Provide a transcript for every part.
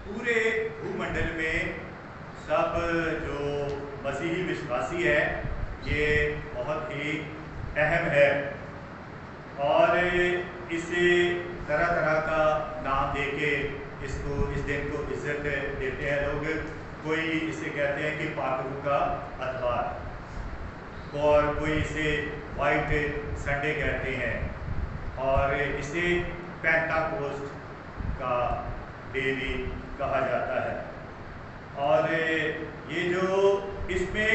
पूरे भूमंडल में सब जो मसीही विश्वासी है ये बहुत ही अहम है और इसे तरह तरह का नाम देके इस दिन को इज्जत देते हैं लोग। कोई इसे कहते हैं कि पाकरू का अतवार और कोई इसे वाइट संडे कहते हैं और इसे पेंटाकोस्ट का डे भी कहा जाता है। और ये जो इसमें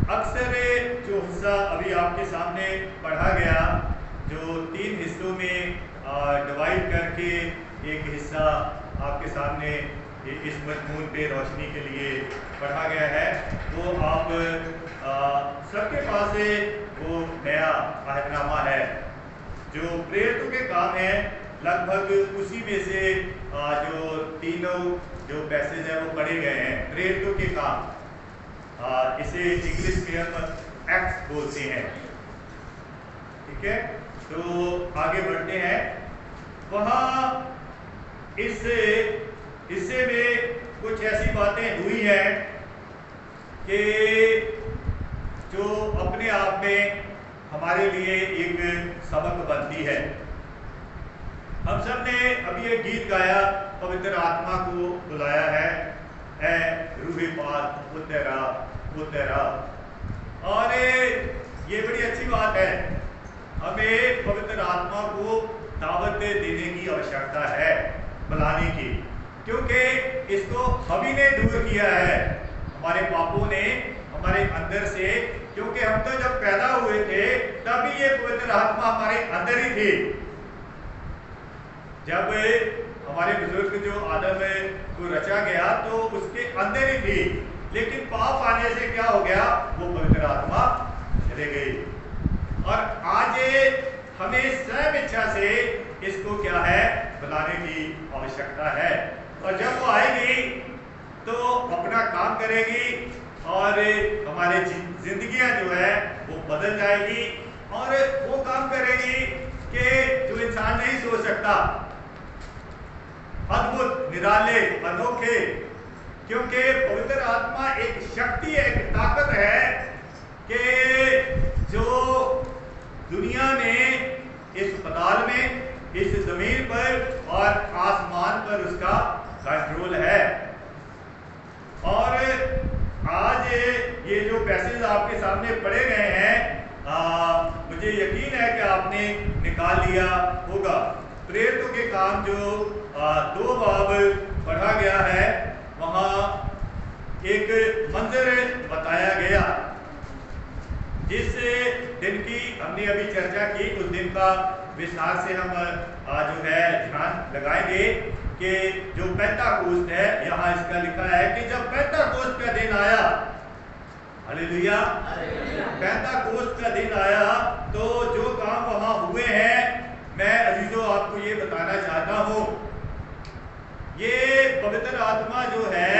अक्सर जो हिस्सा अभी आपके सामने पढ़ा गया, जो 3 हिस्सों में डिवाइड करके एक हिस्सा आपके सामने इस मजमून पे रोशनी के लिए पढ़ा गया है, वो आप सबके पास वो नया अहदनामा है जो प्रेरितों के काम है। लगभग उसी में से जो तीनों जो पैसेज है वो पढ़े गए हैं, प्रेरितों के काम। इसे इंग्लिश में हम एक्ट्स बोलते हैं। ठीक है, तो आगे बढ़ते हैं। वहाँ इस हिस्से में कुछ ऐसी बातें हुई हैं कि जो अपने आप में हमारे लिए एक सबक बनती है। हम सब ने अभी एक गीत गाया, पवित्र आत्मा को बुलाया है, ऐ रूहे पाक वो तेरा। और ये बड़ी अच्छी बात है, हमें पवित्र आत्मा को दावत देने की आवश्यकता है, बुलाने की, क्योंकि इसको हम ही ने दूर किया है हमारे पापों ने हमारे अंदर से। क्योंकि हम तो जब पैदा हुए थे तभी ये पवित्र आत्मा हमारे अंदर ही थी। जब हमारे बुजुर्ग जो आदम को रचा गया तो उसके अंदर ही थी, लेकिन पाप आने से क्या हो गया, वो पवित्र आत्मा चले गई। और आज हमें स्वयं इच्छा से इसको क्या है, बुलाने की आवश्यकता है। और जब वो आएगी तो अपना काम करेगी और हमारी जिंदगियां जो है वो बदल जाएगी और वो काम करेगी कि जो इंसान नहीं सोच सकता, अद्भुत, निराले, अनोखे। क्योंकि पवित्र आत्मा एक शक्ति है, एक ताकत है कि जो दुनिया में, इस पताल में, इस जमीन पर और आसमान पर उसका कंट्रोल है। और आज ये जो पैसेज आपके सामने पढ़े गए हैं, मुझे यकीन है कि आपने निकाल लिया होगा। प्रेरितों के काम जो 2 बाब पढ़ा गया है, वहाँ एक मंजर बताया गया। जिस दिन की हमने अभी चर्चा की, उस दिन का विस्तार से हम जो है ध्यान लगाएंगे कि जो पेंटाकोस्ट है, यहाँ इसका लिखा है कि जब पेंटाकोस्ट का दिन आया, हालेलुया, पेंटाकोस्ट का दिन आया, तो जो काम वहाँ हुए हैं, मैं अजीजों आपको ये बताना चाहता हूँ। ये पवित्र आत्मा जो है,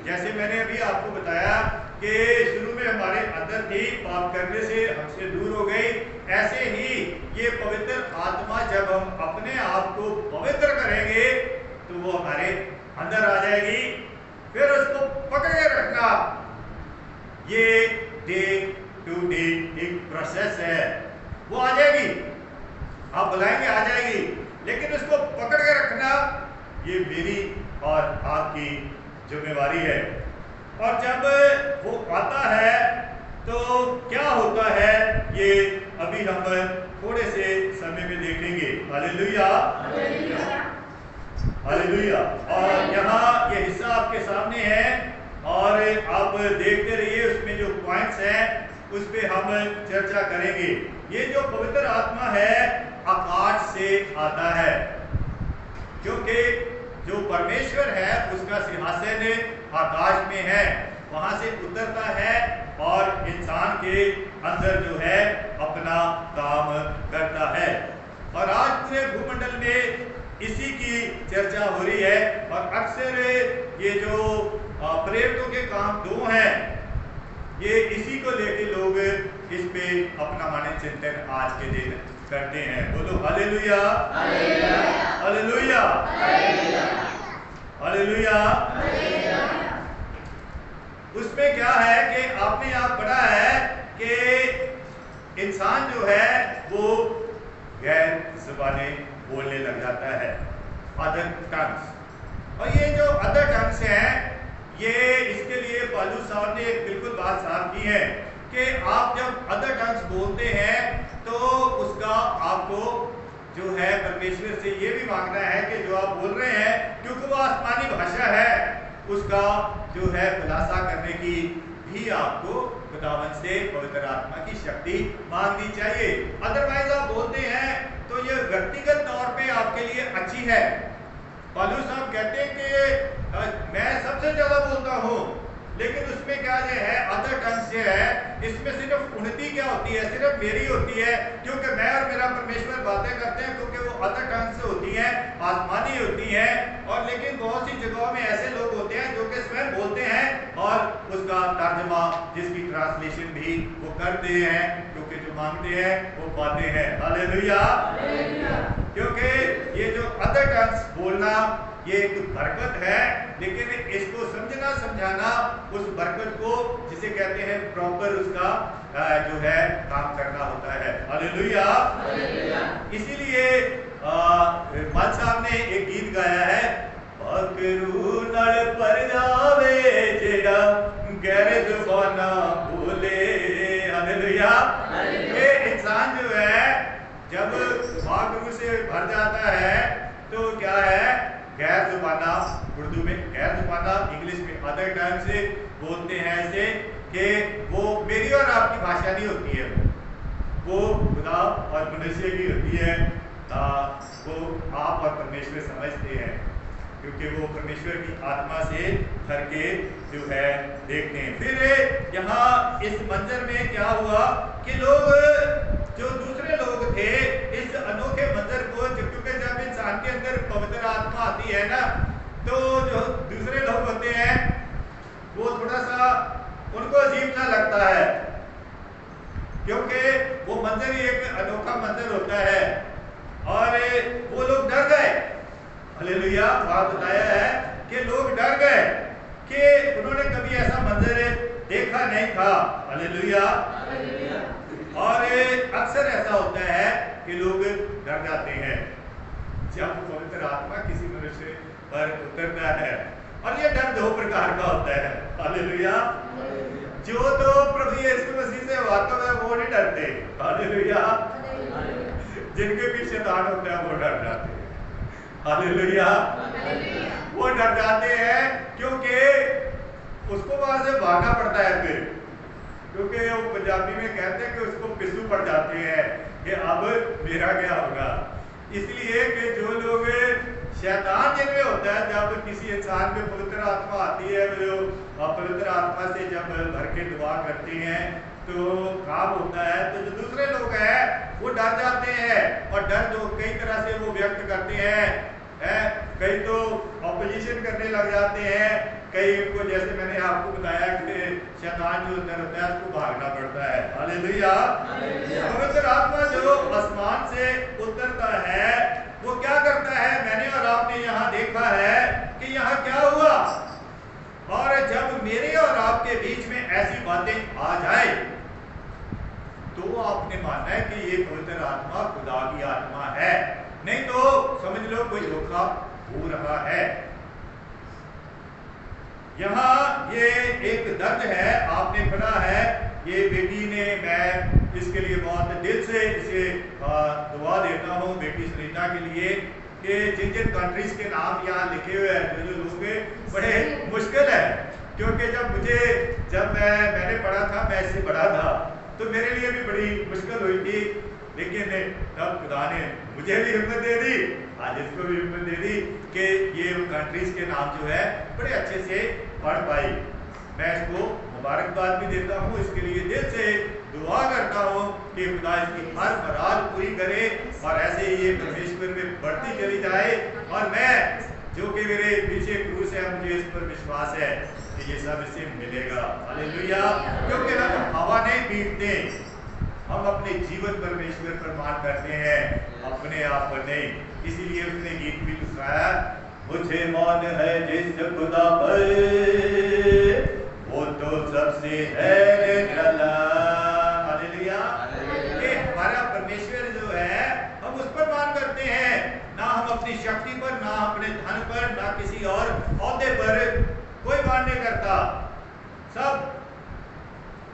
जैसे मैंने अभी आपको बताया कि शुरू में हमारे अंदर थी, पाप करने से हमसे दूर हो गई, ऐसे ही ये पवित्र आत्मा जब हम अपने आप को पवित्र करेंगे तो वो हमारे अंदर आ जाएगी। फिर उसको पकड़ के रखना, ये डे टू डे एक प्रोसेस है। वो आ जाएगी, आप बुलाएंगे आ जाएगी, लेकिन उसको पकड़ के रखना ये मेरी और आपकी जिम्मेवारी है। और जब वो आता है तो क्या होता है, ये अभी हम थोड़े से समय में देखेंगे। Hallelujah, hallelujah. और यहाँ ये हिस्सा आपके सामने है और आप देखते रहिए, उसमें जो पॉइंट्स हैं उस पे हम चर्चा करेंगे। ये जो पवित्र आत्मा है आकाश से आता है, क्योंकि जो परमेश्वर है उसका सिंहासन आकाश में है, वहां से उतरता है और इंसान के अंदर जो है अपना काम करता है। और आज पूरे भूमंडल में इसी की चर्चा हो रही है। और अक्सर ये जो प्रेरितों के काम 2 हैं, ये इसी को लेके लोग इस पे अपना मन चिंतन आज के दिन करते हैं। बोलो हालेलुया, हालेलुया, हालेलुया। आपने यहाँ पढ़ा है कि इंसान जो है वो गैर ज़बानें बोलने लग जाता है, अदर टंग्स। और ये जो अदर टंग्स हैं, ये इसके लिए पौलुस साहब ने एक बिल्कुल बात साफ की है कि आप जब अदर टंग्स बोलते हैं तो उसका आपको जो है परमेश्वर से ये भी मांगना है कि जो आप बोल रहे हैं, क्योंकि वो आसमानी भाषा है, उसका जो है खुलासा करने की भी आपको खुदावन से पवित्र आत्मा की शक्ति मांगनी चाहिए। अदरवाइज आप बोलते हैं तो ये व्यक्तिगत तौर पे आपके लिए अच्छी है। पौलुस साहब कहते हैं कि मैं सबसे ज्यादा बोलता हूँ, लेकिन उसमें क्या जो है अदर टंग्स जो है, इसमें सिर्फ उन्नति क्या होती है, सिर्फ मेरी होती है, क्योंकि मैं और मेरा परमेश्वर बातें करते हैं, क्योंकि वो अदर टंग्स से होती हैं, आसमानी होती हैं। और लेकिन बहुत सी जगहों में ऐसे लोग होते हैं जो कि स्वयं बोलते हैं और उसका तर्जमा, जिसकी ट्रांसलेशन भी वो करते हैं, क्योंकि जो मांगते हैं वो पाते हैं। हालेलुया। क्योंकि ये जो अदर टंग्स बोलना ये एक बरकत है, लेकिन इसको समझना समझाना उस बरकत को जिसे कहते हैं प्रॉपर उसका जो है काम करना होता है। हालेलुया। इसीलिए मान साहब ने एक गीत गाया है, पकरू नड़ पर जावे जेड़ा गैर जुबाना बोले। हालेलुया। ये इंसान जो है जब महागुरु से भर जाता है तो क्या है, गैर जुबाना, उर्दू में गैर जुबाना, इंग्लिश में अदर टंग से बोलते हैं ऐसे कि वो मेरी और आपकी भाषा नहीं होती है, वो खुदा और मनुष्य की होती है। वो आप और परमेश्वर समझते हैं, क्योंकि वो परमेश्वर की आत्मा से भर के जो है देखते हैं। फिर यहाँ इस मंजर में क्या हुआ कि लोग जो दूसरे लोग थे इस अनोखे मंजर को, क्योंकि जब इंसान के अंदर पवित्र आत्मा आती है ना, तो जो दूसरे लोग होते हैं वो थोड़ा सा उनको अजीब सा लगता है, क्योंकि वो मंजर ही एक अनोखा मंजर होता है और वो लोग डर गए। हालेलुया। वहां बताया है कि लोग डर गए कि उन्होंने कभी ऐसा मंजर देखा नहीं था। हालेलुया। और अक्सर ऐसा होता है कि लोग डर जाते हैं जब पवित्र आत्मा किसी मनुष्य पर उतरता है, और ये डर दो प्रकार का होता है। हालेलुया। जो तो प्रभु यीशु मसीह से वाकफ है वो नहीं डरते। हालेलुया। जिनके पीछे शैतान होता है वो डर जाते हैं। हालेलुया। वो डर जाते हैं क्योंकि उसको वहां से भागना पड़ता है फिर, क्योंकि वो पंजाबी में कहते हैं कि उसको पिस्सू पड़ जाते हैं कि अब मेरा क्या होगा। इसलिए कि जो लोग शैतान जिनमें होता है, जब किसी इंसान में पवित्र आत्मा आती है, जो पवित्र आत्मा से जब भर के दुआ करते हैं तो काम होता है, तो जो दूसरे लोग हैं वो डर जाते हैं, और डर जो कई तरह से वो व्यक्त करते हैं, कई तो ऑपोजिशन करने लग जाते हैं, कई को जैसे मैंने आपको बताया कि शैतान जो अंदर होता है उसको भागना पड़ता है। हालेलुया। पवित्र आत्मा जो आसमान से उतरता है वो क्या करता है, मैंने और आपने यहाँ देखा है कि यहाँ क्या हुआ। और जब मेरे और आपके बीच में ऐसी बातें आ जाए तो आपने मानना है कि ये पवित्र आत्मा खुदा की आत्मा है, नहीं तो समझ लो कोई धोखा हो रहा है। यहाँ ये एक दर्द है, आपने पढ़ा है, ये बेटी ने, मैं इसके लिए बहुत दिल से इसे दुआ देता हूँ बेटी सरीना के लिए, कि जिन जिन कंट्रीज के नाम यहाँ लिखे हुए हैं जो लोग बड़े मुश्किल है, क्योंकि जब मैंने पढ़ा था, मैं इससे पढ़ा था तो मेरे लिए भी बड़ी मुश्किल हुई थी, लेकिन तब खुदा ने मुझे भी हिम्मत दे दी, आज इसको भी हिम्मत दे दी कि ये कंट्रीज के नाम जो है बड़े अच्छे से पढ़ पाई। मैं इसको मुबारकबाद भी देता हूँ, इसके लिए दिल से दुआ करता हूँ कि खुदा इसकी हर मुराद पूरी करे और ऐसे ही ये परमेश्वर में बढ़ती चली जाए। और मैं जो कि मेरे पीछे क्रूस है, मुझे इस पर विश्वास है कि ये सब इससे मिलेगा। हालेलुया। क्योंकि हम हवा नहीं पीटते, हम अपने जीवन परमेश्वर पर मान करते हैं, अपने आप पर नहीं। इसीलिए उसने गीत भी सुनाया, मुझे मान है जिस खुदा पर वो तो सबसे है निराला। हालेलुया। ये हमारा परमेश्वर जो है हम उस पर मान करते हैं, ना हम अपनी शक्ति पर, ना अपने धन पर, ना किसी और औहदे पर कोई मान नहीं करता, सब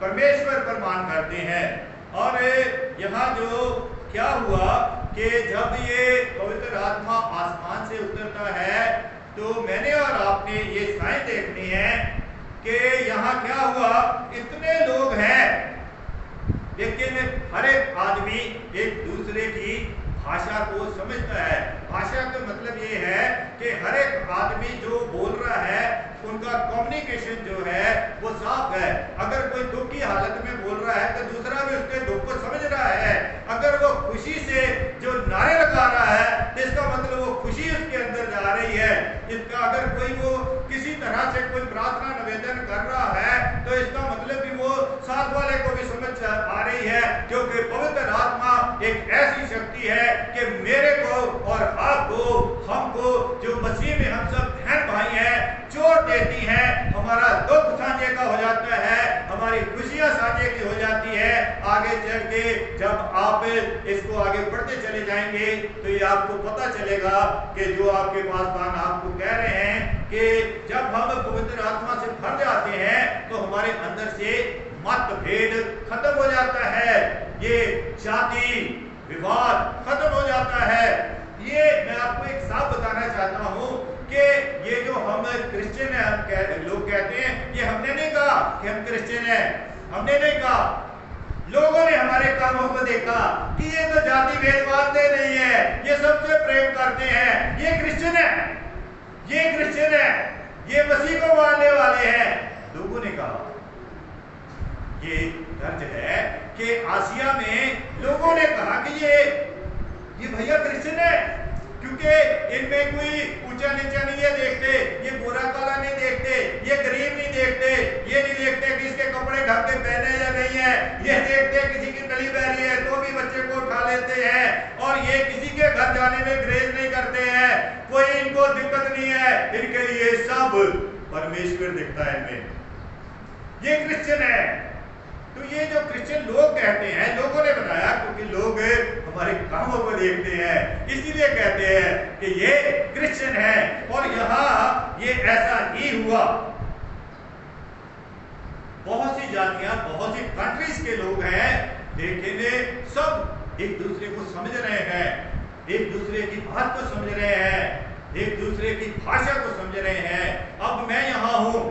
परमेश्वर पर मान करते हैं। और यहाँ जो क्या हुआ कि जब ये पवित्र आत्मा आसमान से उतरता है तो मैंने और आपने ये साइन देखनी है कि यहाँ क्या हुआ, इतने लोग हैं लेकिन हर एक आदमी एक दूसरे की भाषा को समझता है। भाषा का मतलब ये है कि हर एक आदमी जो बोल रहा है उनका कम्युनिकेशन जो है वो साफ है। अगर कोई दुख की हालत में बोल रहा है तो दूसरा भी उसके दुख को समझ रहा है। अगर वो खुशी से जो नारे लगा रहा है तो इसका मतलब वो खुशी उसके अंदर जा रही है। इसका अगर कोई वो किसी तरह से कोई प्रार्थना निवेदन कर रहा है तो इसका मतलब भी वो साथ वाले को भी समझ आ रही है, क्योंकि पवित्र आत्मा एक ऐसी शक्ति है कि मेरे को और आपको, हमको जो मसीह में हम सब बहन भाई हैं, जोड़ देती हैं। हमारा दुख साझे का हो जाता है, हमारी खुशियां साझे की हो जाती है। आगे चल के जब आप इसको आगे बढ़ते चले जाएंगे तो ये आपको पता चलेगा कि जो आपके पासवान आपको कह रहे हैं कि जब हम पवित्र आत्मा से भर जाते हैं तो हमारे अंदर से मतभेद खत्म हो जाता है, ये जाति विवाद खत्म हो जाता है। ये मैं आपको एक साफ बताना चाहता हूँ कि ये जो हम क्रिश्चियन है, हम लोग कहते हैं, ये हमने नहीं कहा कि हम क्रिश्चियन हैं, हमने नहीं कहा। लोगों ने हमारे कामों को देखा कि ये तो जाति भेदभाव से नहीं है, ये सबसे प्रेम करते हैं, ये क्रिश्चियन है, ये क्रिश्चियन है, ये मसीह को मानने वाले हैं। लोगों ने कहा। ये दर्ज है कि आसिया में लोगों ने कहा कि ये भैया क्रिश्चियन है, क्योंकि इनमें कोई ऊंचा नीचा नहीं है देखते, ये गोरा काला नहीं देखते, ये गरीब नहीं देखते, ये नहीं देखते कि इसके कपड़े ढक के पहने या नहीं है, ये देखते किसी की गली बह रही है तो भी बच्चे को उठा लेते हैं, और ये किसी के घर जाने में ग्रेज नहीं करते हैं, कोई इनको दिक्कत नहीं है, इनके लिए सब परमेश्वर दिखता है इनमें, ये क्रिश्चियन है। तो ये जो क्रिश्चियन लोग कहते हैं, लोगों ने बताया, क्योंकि लोग हमारे कामों को देखते हैं इसीलिए कहते हैं कि ये क्रिश्चियन है। और यहाँ ये ऐसा ही हुआ, बहुत सी जातियां, बहुत सी कंट्रीज के लोग हैं, लेकिन सब एक दूसरे को समझ रहे हैं, एक दूसरे की बात को समझ रहे हैं, एक दूसरे की भाषा को समझ रहे हैं। अब मैं यहाँ हूँ,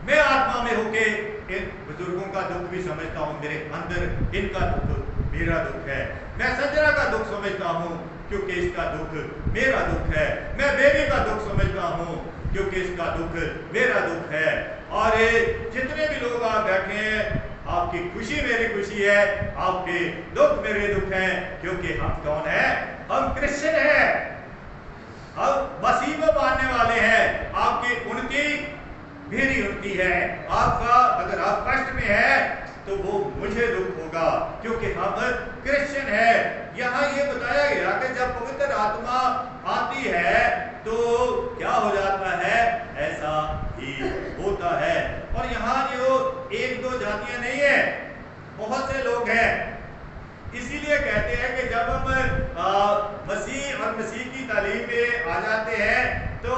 मैं आत्मा में होके इन बुजुर्गों का दुख भी समझता हूँ, मेरे अंदर इनका दुख मेरा दुख है। मैं संजना का दुख समझता हूँ क्योंकि इसका दुख मेरा दुख है। मैं बेबी का दुख समझता हूँ क्योंकि इसका दुख मेरा दुख है। और जितने भी लोग आप बैठे हैं, आपकी खुशी मेरी खुशी है, आपके दुख मेरे दुख हैं, क्योंकि हम कौन है? हम क्रिश्चियन हैं, हम मसीह को मानने वाले हैं। आपकी उन्नति मेरी उन्नति है, आपका अगर आप कष्ट में है तो वो मुझे दुख होगा, क्योंकि हम क्रिश्चियन है। यहाँ ये बताया गया कि जब पवित्र आत्मा आती है तो क्या हो जाता है, ऐसा ही होता है। और यहाँ जो एक दो जातियां नहीं है, बहुत से लोग हैं। इसीलिए कहते हैं कि जब हम मसीह और मसीह की तालीम में आ जाते हैं तो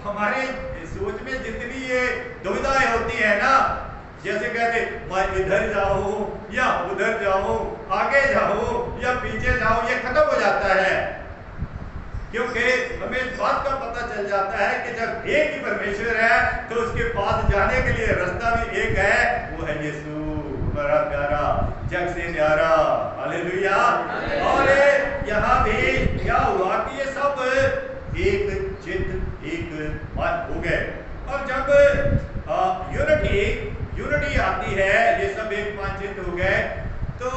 हमारे सोच में जितनी ये दुविधाएं होती है ना, जैसे कहते मैं इधर जाऊं या उधर जाऊं, आगे जाऊं या पीछे जाऊं, ये खत्म हो जाता है, क्योंकि हमें इस बात का पता चल जाता है कि जब एक ही परमेश्वर है तो उसके पास जाने के लिए रास्ता भी एक है, वो है यीशु, बड़ा प्यारा, जग से न्यारा। हालेलुया। और यहाँ भी क्या हुआ कि ये सब एक चित्त, एक मन हो गए। और जब यूनिटी आती है, ये सब एक मानचित हो गए, तो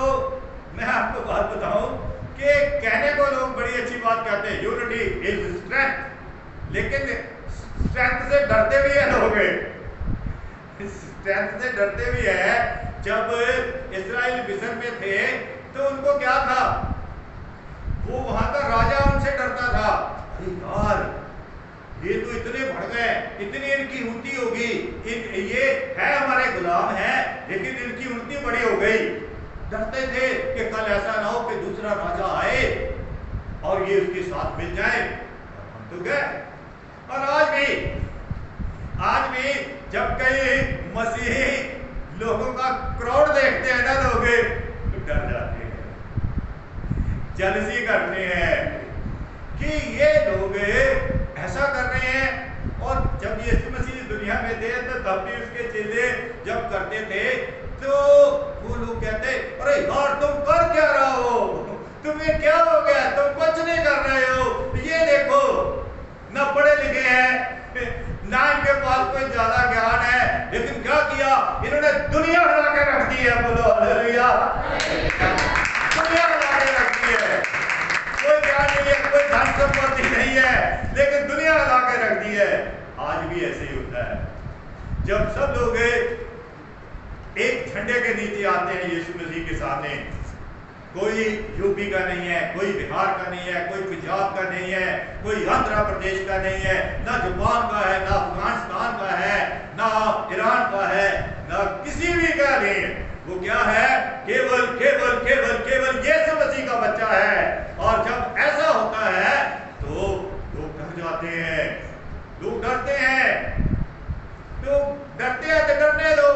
मैं आपको बात बताऊं कि कहने को लोग बड़ी अच्छी बात कहते हैं, यूनिटी इज स्ट्रेंथ, लेकिन स्ट्रेंथ से डरते भी है लोग, स्ट्रेंथ से डरते भी है। जब इस्राएल मिस्र में थे तो उनको क्या था, वो वहां का राजा उनसे डरता था, अरे यार ये तो इतने बढ़ गए, इतनी इनकी उन्नति होगी, ये है हमारे गुलाम है, लेकिन इनकी उन्नति बड़ी हो गई। डरते थे कि कल ऐसा ना हो कि दूसरा राजा आए और ये उसके साथ मिल जाए। हम तो गए। और आज भी जब कई मसीही लोगों का क्राउड देखते हैं ना लोग, तो डर जाते हैं, जलसी करते हैं कि ये लोग ऐसा कर रहे हैं। और जब यीशु मसीह दुनिया में थे तो तब भी उसके चेले जब करते थे तो वो लोग कहते, अरे यार तुम कर क्या रहा हो, तुम्हें क्या हो गया, तुम कुछ नहीं कर रहे हो, ये देखो ना पढ़े लिखे हैं ना इनके पास कोई ज्यादा ज्ञान है, लेकिन क्या किया इन्होंने, दुनिया हिला के रख दी है। बोलो हालेलुया। दुनिया हिला के रख दी है, कोई ज्ञान नहीं है, कोई धन संपत्ति नहीं है, लेकिन दुनिया हिला के रख दी है। आज भी ऐसे ही होता है, जब सब लोग एक झंडे के नीचे आते हैं यीशु मसीह के सामने, कोई यूपी का नहीं है, कोई बिहार का नहीं है, कोई पंजाब का नहीं है, कोई आंध्र प्रदेश का नहीं है, ना जापान का है, ना अफगानिस्तान का है, ना ईरान का है, ना किसी भी का नहीं है। वो क्या है, केवल केवल केवल केवल यीशु मसीह का बच्चा है। और जब ऐसा होता है तो लोग डर जाते हैं, लोग डरते हैं। तो डरते हैं तो डरने दो,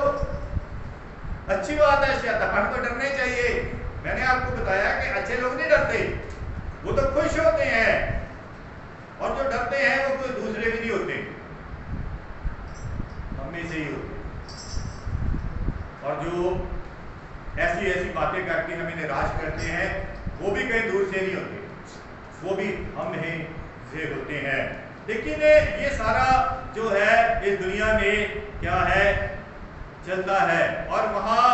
अच्छी बात है, शैतान को डरना चाहिए। मैंने आपको बताया कि अच्छे लोग नहीं डरते, वो तो खुश होते हैं, और जो डरते हैं वो कोई दूसरे भी नहीं होते, हम में से ही होते। और जो ऐसी ऐसी बातें करके हमें निराश करते हैं वो भी कहीं दूर से नहीं होते, वो भी हम ही से होते हैं। लेकिन ये सारा जो है इस दुनिया में क्या है, चलता है। और वहां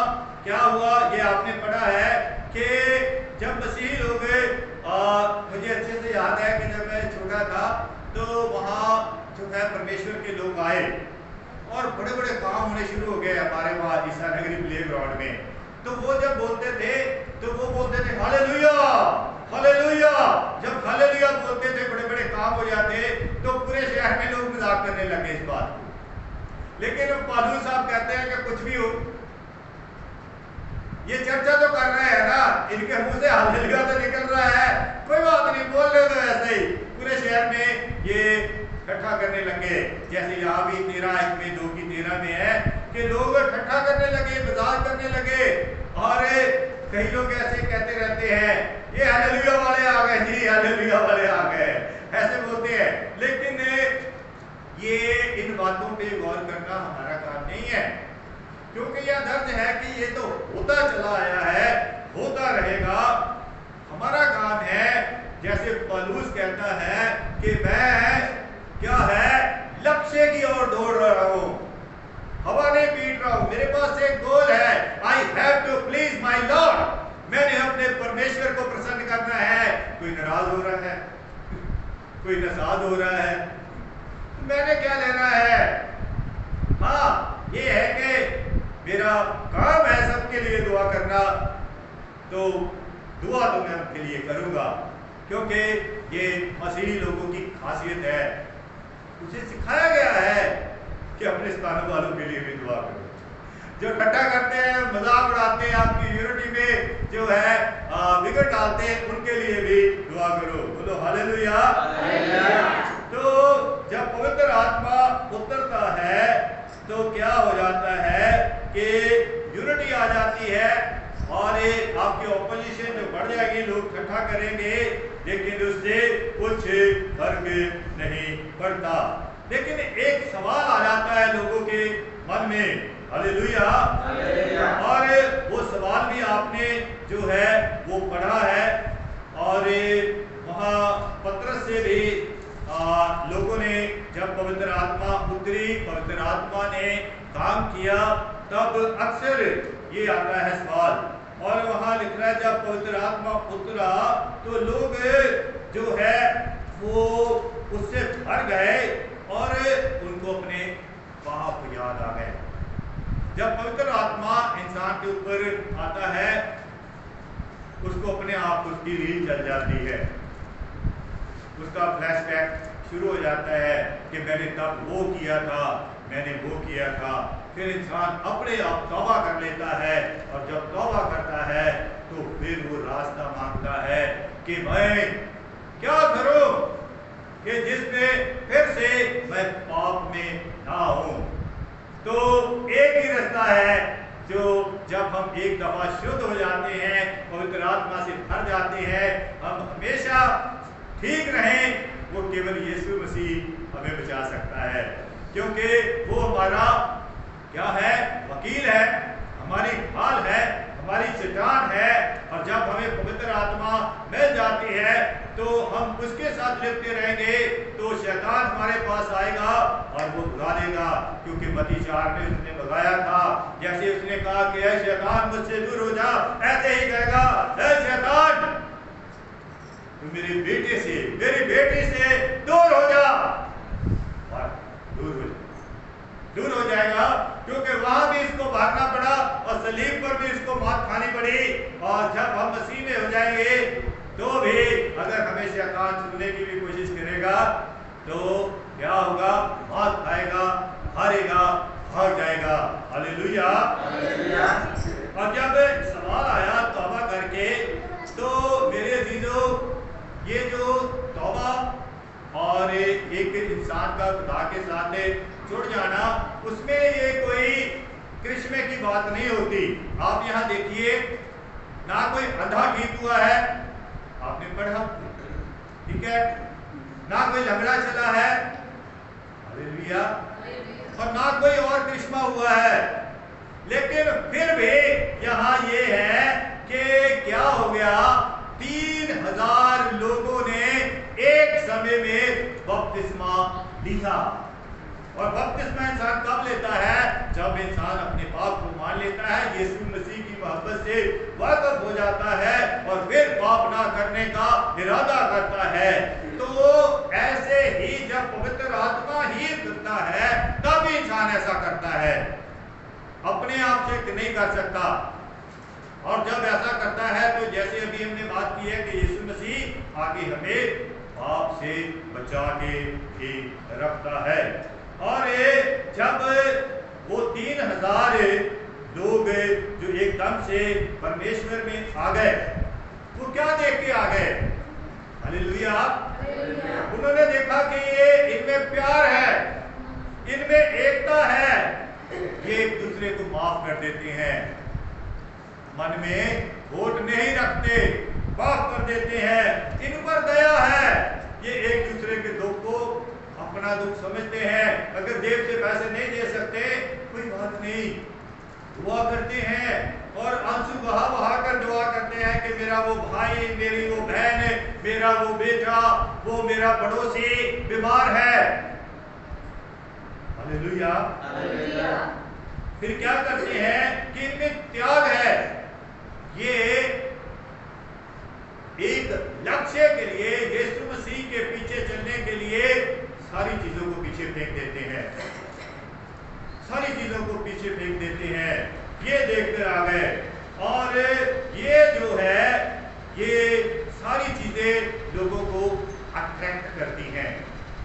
क्या हुआ ये आपने पढ़ा है कि जब मसीही लोग, मुझे अच्छे से याद है कि जब मैं छोटा था तो वहाँ जो है परमेश्वर के लोग आए और बड़े बड़े काम होने शुरू हो गए हमारे वहाँ ईसा नगरी प्ले ग्राउंड में। तो वो जब बोलते थे तो वो बोलते थे हालेलुया हालेलुया। जब हालेलुया बोलते थे बड़े बड़े काम हो जाते, तो पूरे शहर में लोग मजाक करने लगे इस बात को। लेकिन पालू साहब कहते हैं कि कुछ भी हो, ये चर्चा तो कर रहे हैं ना, इनके मुंह से हालेलुया तो निकल रहा है, कोई बात नहीं, बोल रहे तो ऐसे ही। पूरे शहर में ये इकट्ठा करने लगे, जैसे यहाँ भी 13 में 2 की 13 में है कि लोग इकट्ठा करने लगे, मजाक करने लगे। और कई लोग ऐसे कहते रहते हैं, ये हालेलुया वाले आ गए जी, हालेलुया वाले आ गए, ऐसे बोलते हैं। लेकिन ये इन बातों पे गौर करना हमारा काम नहीं है, क्योंकि यह दर्द है कि ये तो होता चला आया है, होता रहेगा। हमारा काम है, जैसे पौलुस कहता है कि मैं क्या है, लक्ष्य की ओर दौड़ रहा हूं, हवा नहीं पीट रहा हूं, मेरे पास एक गोल है, I have to please my lord. मैंने अपने परमेश्वर को प्रसन्न करना है। कोई नाराज हो रहा है, कोई नसाद हो रहा है, मैंने क्या लेना है। हाँ, ये है कि मेरा काम है सबके लिए दुआ करना, तो दुआ तो मैं उनके लिए करूंगा, क्योंकि ये मसीही लोगों की खासियत है। उसे सिखाया गया है कि अपने स्थानों वालों के लिए भी दुआ करो। जो इकट्ठा करते हैं, मजाक उड़ाते हैं, आपकी यूनिटी में जो है बिगड़ डालते हैं, उनके लिए भी दुआ करो। बोलो हालेलुया। तो जब पवित्र आत्मा उतरता है तो क्या हो जाता है कि यूनिटी आ जाती है और आपकी ऑपोजिशन जो बढ़ जाएगी, लोग इकट्ठा करेंगे, लेकिन उससे कुछ फर्क नहीं पड़ता। लेकिन एक सवाल आ जाता है लोगों के मन में, हालेलुया। और वो सवाल भी आपने जो है वो पढ़ा है, और वहाँ पत्रस से भी लोगों ने, जब पवित्र आत्मा उतरी, पवित्र आत्मा ने काम किया, तब अक्सर ये आता है सवाल। और वहाँ लिख रहा है जब पवित्र आत्मा उतरा तो लोग जो है वो उससे भर गए और उनको अपने पाप याद आ गए। जब पवित्र आत्मा इंसान के ऊपर आता है, उसको अपने आप उसकी रील चल जाती है। उसका फ्लैशबैक शुरू हो जाता है कि मैंने तब वो किया था, मैंने वो किया था। फिर इंसान अपने आप तौबा कर लेता है, और जब तौबा करता है तो फिर वो रास्ता मांगता है कि मैं क्या करूं कि जिसमें फिर से मैं पाप में ना हूं। तो एक ही रास्ता है, जो जब हम एक दफा शुद्ध हो जाते हैं, पवित्र आत्मा से भर जाते हैं, हम हमेशा ठीक रहें, वो केवल यीशु मसीह हमें बचा सकता है। क्योंकि वो हमारा क्या है, वकील है, हमारी ढाल है, हमारी चट्टान है। और जब हमें पवित्र आत्मा मिल जाती है तो हम उसके साथ लिपटे रहेंगे, तो शैतान हमारे पास आएगा और वो भगा देगा। क्योंकि मत्ती 4 में उसने भगाया था, जैसे उसने कहा कि ऐ शैतान मुझसे दूर हो जा, ऐसे ही कहेगा ऐ शैतान तू मेरे बेटे से, मेरी बेटी से दूर हो जा, और दूर हो जाएगा। क्योंकि वहां भी इसको भागना पड़ा और सलीब पर भी इसको मात खानी पड़ी। और जब हम मसीह में हो जाएंगे तो भी अगर हमें शैतान छूने की भी कोशिश करेगा तो क्या होगा, मात खाएगा, हारेगा, भाग जाएगा। हालेलुया। और जब सवाल आया तौबा करके, तो मेरे अजीजों, ये जो तौबा और एक इंसान का खुदा के साथ जुड़ जाना, उसमें ये कोई करिश्मे की बात नहीं होती। आप यहाँ देखिए, ना कोई अंधा ठीक हुआ है, आपने पढ़ा, ठीक है, ना कोई लंगड़ा चला है, हालेलुया, और ना कोई और करिश्मा हुआ है। लेकिन फिर भी यहाँ ये है कि क्या हो गया, 3000 लोगों ने एक समय में बपतिस्मा लिया। और बपतिस्मा इंसान कब लेता है, जब इंसान अपने पाप को मान लेता है, यीशु मसीह की मोहब्बत से वाकिफ हो जाता है और फिर पाप ना करने का इरादा करता है। तो ऐसे ही जब पवित्र आत्मा ही करता है तब इंसान ऐसा करता है, अपने आप से नहीं कर सकता। और जब ऐसा करता है तो जैसे अभी हमने बात की है कि यीशु मसीह आगे हमें पाप से बचा के ही रखता है। और जब वो 3000 लोग जो एकदम से परमेश्वर में आ गए, वो क्या देख के आ गए, हालेलुया, उन्होंने देखा कि ये इनमें प्यार है, इनमें एकता है, ये एक दूसरे को माफ कर देते हैं, मन में खोट नहीं रखते, माफ कर देते हैं, इन पर दया है, ये एक दूसरे के दुख को अपना दुख समझते हैं। अगर देव से पैसे नहीं दे सकते, कोई बात नहीं, दुआ करते हैं और आंसू बहा बहा कर दुआ करते हैं कि मेरा वो भाई, मेरी वो बहन, मेरा वो बेटा, वो मेरा पड़ोसी बीमार है, हालेलुया। फिर क्या करते हैं कि इनमें त्याग है, ये एक लक्ष्य के लिए, यीशु मसीह के पीछे चलने के लिए सारी चीजों को पीछे फेंक देते हैं, सारी चीजों को पीछे फेंक देते हैं। ये देखकर आ गए, और ये जो है, ये सारी चीजें लोगों को अट्रैक्ट करती हैं,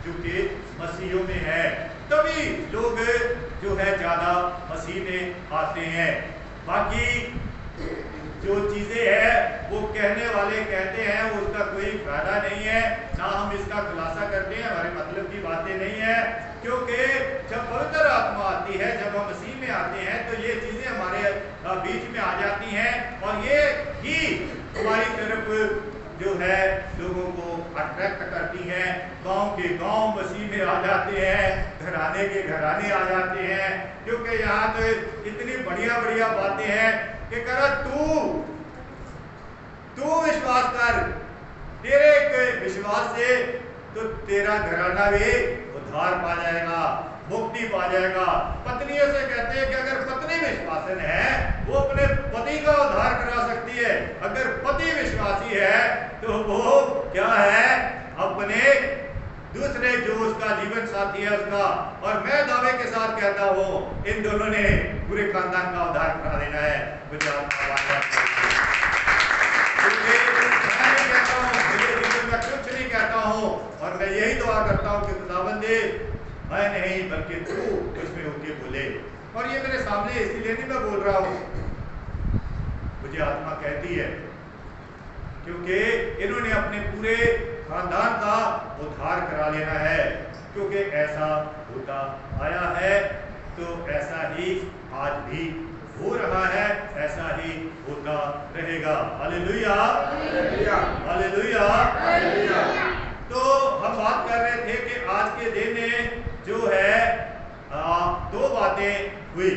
जो कि मसीहियों में है, तभी लोग जो है ज्यादा मसीह में आते हैं। बाकी जो चीजें हैं वो कहने वाले कहते हैं, उसका कोई फायदा नहीं है, ना हम इसका खुलासा करते हैं, हमारे मतलब की बातें नहीं है। क्योंकि जब पवित्र आत्मा आती है, जब हम मसीह में आते हैं, तो ये चीजें हमारे बीच में आ जाती हैं, और ये ही हमारी तरफ जो है लोगों को अट्रैक्ट करती हैं। गांव के गांव मसीह में आ जाते हैं, घराने के घराने आ जाते हैं, क्योंकि यहाँ तो इतनी बढ़िया बढ़िया बातें हैं कि करा तू विश्वास कर, तेरे विश्वास से तो तेरा घराना भी उद्धार पा जाएगा, मुक्ति पा जाएगा। पत्नियों से कहते हैं कि अगर पत्नी विश्वासन है, वो अपने पति का उद्धार करा सकती है। अगर पति विश्वासी है तो वो क्या है, अपने दूसरे जो उसका जीवन साथी है उसका। और मैं दावे के साथ कहता हूँ, इन दोनों ने पूरे खानदान का उद्धार करा देना है। मुझे मैं नहीं कहता हूँ, मेरे जीवन में कुछ नहीं कहता हूँ, और मैं यही दुआ करता हूँ कि खुदावंद मैं नहीं बल्कि तू उसमें होके बोले। और ये मेरे सामने इसलिए नहीं मैं बोल रहा हूँ, मुझे आत्मा कहती है, क्योंकि इन्होंने अपने पूरे खानदान का उद्धार करा लेना है, क्योंकि ऐसा होता आया है, तो ऐसा ही आज भी हो रहा है, ऐसा ही होता रहेगा। Hallelujah, hallelujah. तो हम बात कर रहे थे कि आज के दिन जो है दो बातें हुई।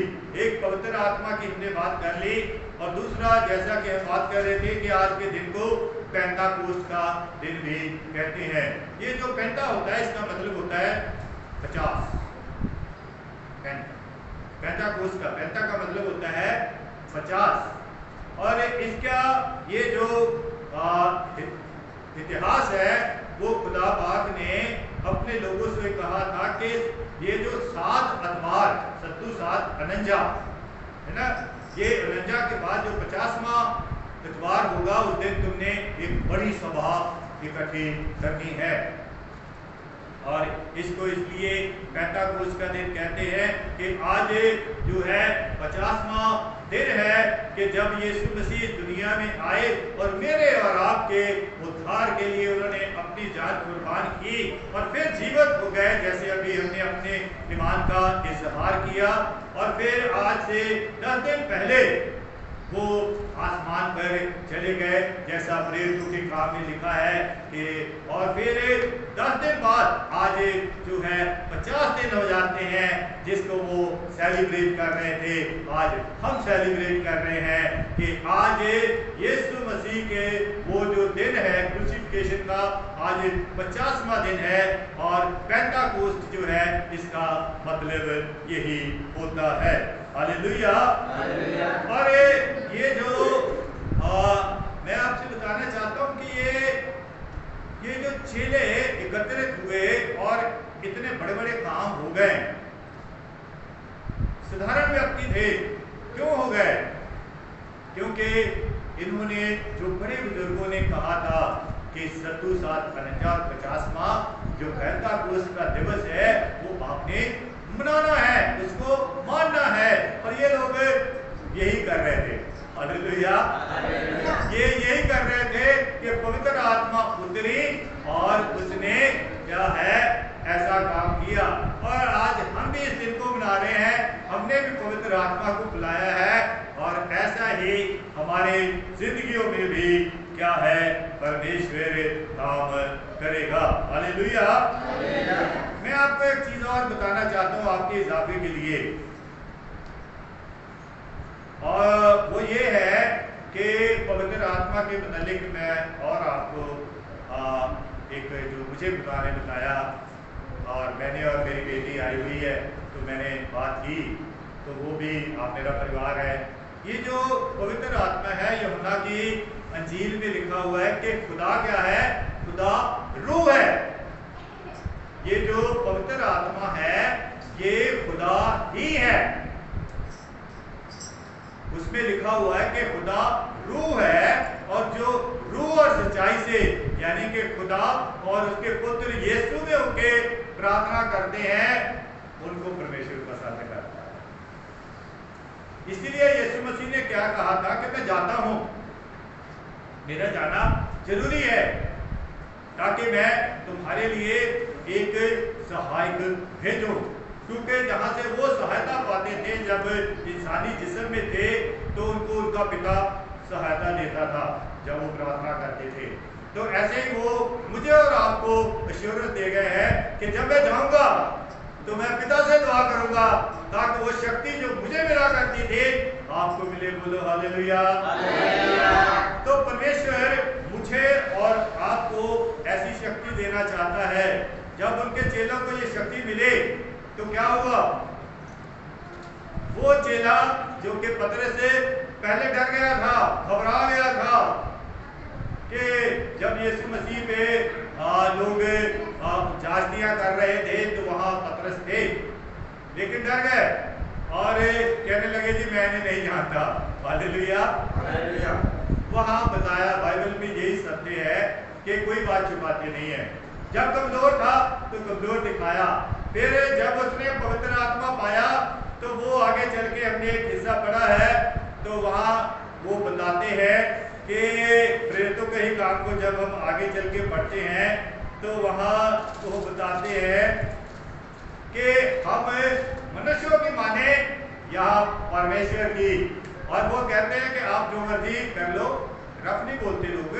एक पवित्र आत्मा की हमने बात कर ली, और दूसरा जैसा कि हम बात कर रहे थे कि आज के दिन को पेंटाकोस्ट का दिन भी कहते हैं। ये जो पेंटा होता है इसका मतलब होता है 50। पेंटाकोस्ट का पेंटा का मतलब होता है 50। और इसका ये जो इतिहास है वो खुदा पाक ने अपने लोगों से कहा था कि ये जो 7 अतवार सत्तू 7 अनंजा है ना, ये अनंजा के बाद जो 50वां इतवार होगा उस दिन तुमने एक बड़ी सभा इकट्ठी करनी है। और इसको इसलिए पेंटाकोस्ट का दिन कहते हैं कि आज जो है 50वां दिन है कि जब यीशु मसीह दुनिया में आए और मेरे और आपके उद्धार के लिए उन्होंने अपनी जान कुर्बान की और फिर जीवित हो गए, जैसे अभी हमने अपने ईमान का इजहार किया। और फिर आज से 10 दिन पहले वो आसमान पर चले गए, जैसा प्रेरितों के काम में लिखा है कि और फिर 10 दिन बाद आज जो है 50 दिन हो जाते हैं जिसको वो सेलिब्रेट कर रहे थे। आज हम सेलिब्रेट कर रहे हैं कि आज यीशु मसीह के वो जो दिन है क्रूसिफिकेशन का, आज 50वां दिन है। और पेंटाकोस्ट जो है इसका मतलब यही होता है। हालेलुया। और ये जो मैं आपसे बताना चाहता हूँ कि ये जो चेले एकत्रित हुए और इतने बड़े बड़े काम हो गए, साधारण व्यक्ति थे, क्यों हो गए? क्योंकि इन्होंने जो बड़े बुजुर्गों ने कहा था कि सत्तू 7 अनंजा 50वां जो पेंटाकोस्ट का दिवस है वो आपने मनाना है, उसको मानना है। और ये लोग यही कर रहे थे। हालेलुया। ये यही कर रहे थे कि पवित्र आत्मा उतरी और उसने क्या है ऐसा काम किया। और आज हम भी इस दिन को मना रहे हैं, हमने भी पवित्र आत्मा को बुलाया है और ऐसा ही हमारे जिंदगियों में भी क्या है परमेश्वर काम करेगा। हालेलुया। मैं आपको एक चीज और बताना चाहता हूँ आपके इजाफे के लिए, और वो ये है कि पवित्र आत्मा के मुतालिक मैं और आपको एक जो मुझे बताया, और मैंने और मेरी बेटी आई हुई है तो मैंने बात की, तो वो भी आप मेरा परिवार है। ये जो पवित्र आत्मा है यूहन्ना की अंजील में लिखा हुआ है कि खुदा क्या है? खुदा रूह है। ये जो पवित्र आत्मा है ये खुदा ही है। उसमें लिखा हुआ है कि खुदा रूह है, और जो रूह और सच्चाई से यानी कि खुदा और उसके पुत्र यीशु में होके प्रार्थना करते हैं उनको परमेश्वर पसंद करता है। इसीलिए यीशु मसीह ने क्या कहा था कि मैं जाता हूं, मेरा जाना जरूरी है ताकि मैं तुम्हारे लिए एक सहायक भेजूं। क्योंकि जहां से वो सहायता पाते थे जब इंसानी जिस्म में थे तो उनको उनका पिता सहायता देता था जब वो प्रार्थना करते थे। तो ऐसे ही वो मुझे और आपको एश्योरेंस दे गए हैं कि जब मैं जाऊंगा तो मैं पिता से दुआ करूंगा ताकि वो शक्ति जो मुझे मिला करती थी आपको मिले। बोलो हालेलुया। तो परमेश्वर मुझे और आपको ऐसी शक्ति देना चाहता है। जब उनके चेलों को ये शक्ति मिले तो क्या हुआ? वो चेला जो कि पतरस से पहले डर गया था, घबरा गया था कि जब यीशु मसीह पे लोग जास्तियां कर रहे थे तो वहां पतरस थे, लेकिन डर गए और कहने लगे जी मैं इन्हें नहीं जानता। हालेलुया। वहां बताया बाइबल में यही सत्य है कि कोई बात छुपाते नहीं है। जब कमजोर था तो कमजोर दिखाया, फिर जब उसने पवित्र आत्मा पाया तो वो आगे चल के हमने एक हिस्सा पढ़ा है, तो वहाँ वो बताते हैं कि प्रेरितों के ही काम को जब हम आगे चल के पढ़ते हैं तो वहाँ वो बताते हैं कि हम मनुष्यों की माने या परमेश्वर की, और वो कहते हैं कि आप जो मर्जी कर लो, रफ नहीं बोलते लोग,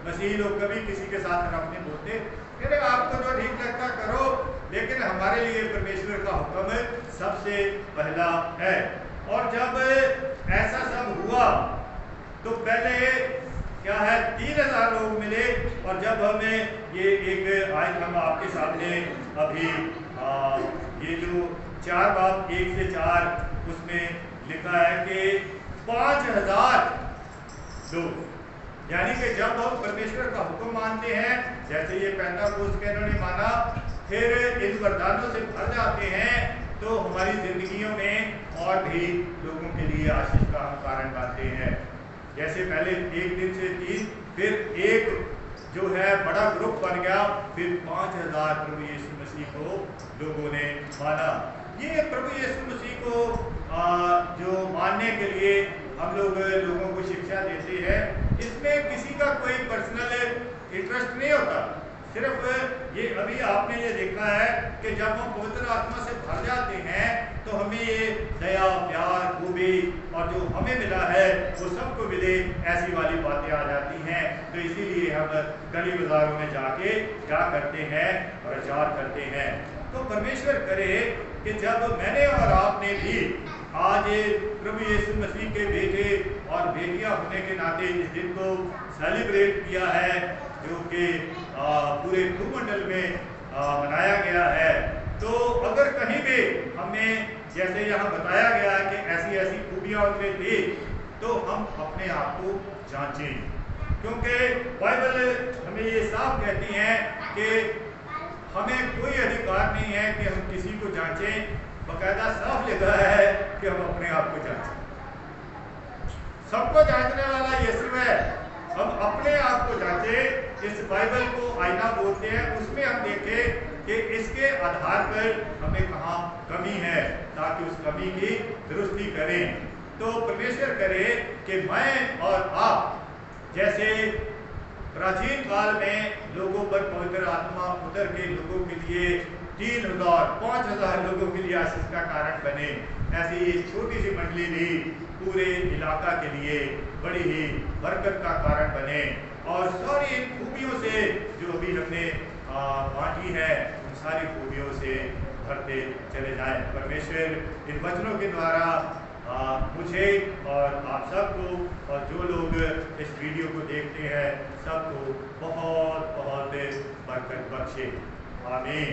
मसीही लोग कभी किसी के साथ रफ नहीं बोलते, फिर आपको जो ठीक लगता करो, लेकिन हमारे लिए परमेश्वर का हुक्म सबसे पहला है। और जब ऐसा सब हुआ तो पहले क्या है 3000 लोग मिले, और जब हमें ये एक आयत हम आपके सामने अभी ये जो 4 बाब 1 से 4 उसमें लिखा है कि 5000 लोग, यानी कि जब हम परमेश्वर का हुक्म मानते हैं, जैसे ये पेंटेकोस्ट के इन्होंने माना, फिर इन वरदानों से भर जाते हैं, तो हमारी जिंदगियों में और भी लोगों के लिए आशीष का हम कारण बनते हैं। जैसे पहले 1 दिन से 3, फिर एक जो है बड़ा ग्रुप बन गया, फिर 5000 प्रभु यीशु मसीह को लोगों ने माना। ये प्रभु यीशु मसीह को जो मानने के लिए हम लोगों को शिक्षा देते हैं, इसमें किसी का कोई पर्सनल इंटरेस्ट नहीं होता, सिर्फ ये अभी आपने ये देखा है कि जब हम पवित्र आत्मा से भर जाते हैं तो हमें ये दया, प्यार, खूबी और जो हमें मिला है वो सबको मिले, ऐसी वाली बातें आ जाती हैं। तो इसीलिए हम गली बाजारों में जाके क्या करते हैं, प्रचार करते हैं। तो परमेश्वर करे कि जब मैंने और आपने भी आज प्रभु यीशु मसीह के बेटे और बेटियां होने के नाते इस दिन को सेलिब्रेट किया है, जो कि पूरे भूमंडल में मनाया गया है, तो अगर कहीं भी हमें जैसे यहाँ बताया गया है कि ऐसी ऐसी खूबियाँ उनमें थी, तो हम अपने आप को जांचें, क्योंकि बाइबल हमें ये साफ कहती है कि हमें कोई अधिकार नहीं है कि हम किसी को जांचें, बकायदा साफ लिखा है कि हम अपने आप को जांचें। सबको जांचने वाला यीशु है, हम अपने आप को जांचें। इस बाइबल को आईना बोलते हैं, उसमें हम देखें कि इसके आधार पर हमें कहाँ कमी है, ताकि उस कमी की दुरुस्ती करें। तो परमेश्वर करे कि मैं और आप जैसे प्राचीन काल में लोगों पर पवित्र आत्मा उतर के लोगों के लिए 3000 5000 लोगों के लिए आशीष का कारण बने, ऐसी ये छोटी सी मंडली भी पूरे इलाका के लिए बड़ी ही बरकत का कारण बने, और सारी इन खूबियों से जो अभी हमने बांटी है, उन सारी खूबियों से भरते चले जाएं। परमेश्वर इन वचनों के द्वारा मुझे और आप सबको और जो लोग इस वीडियो को देखते हैं सबको बहुत बहुत बरकत बख्शे। आमीन।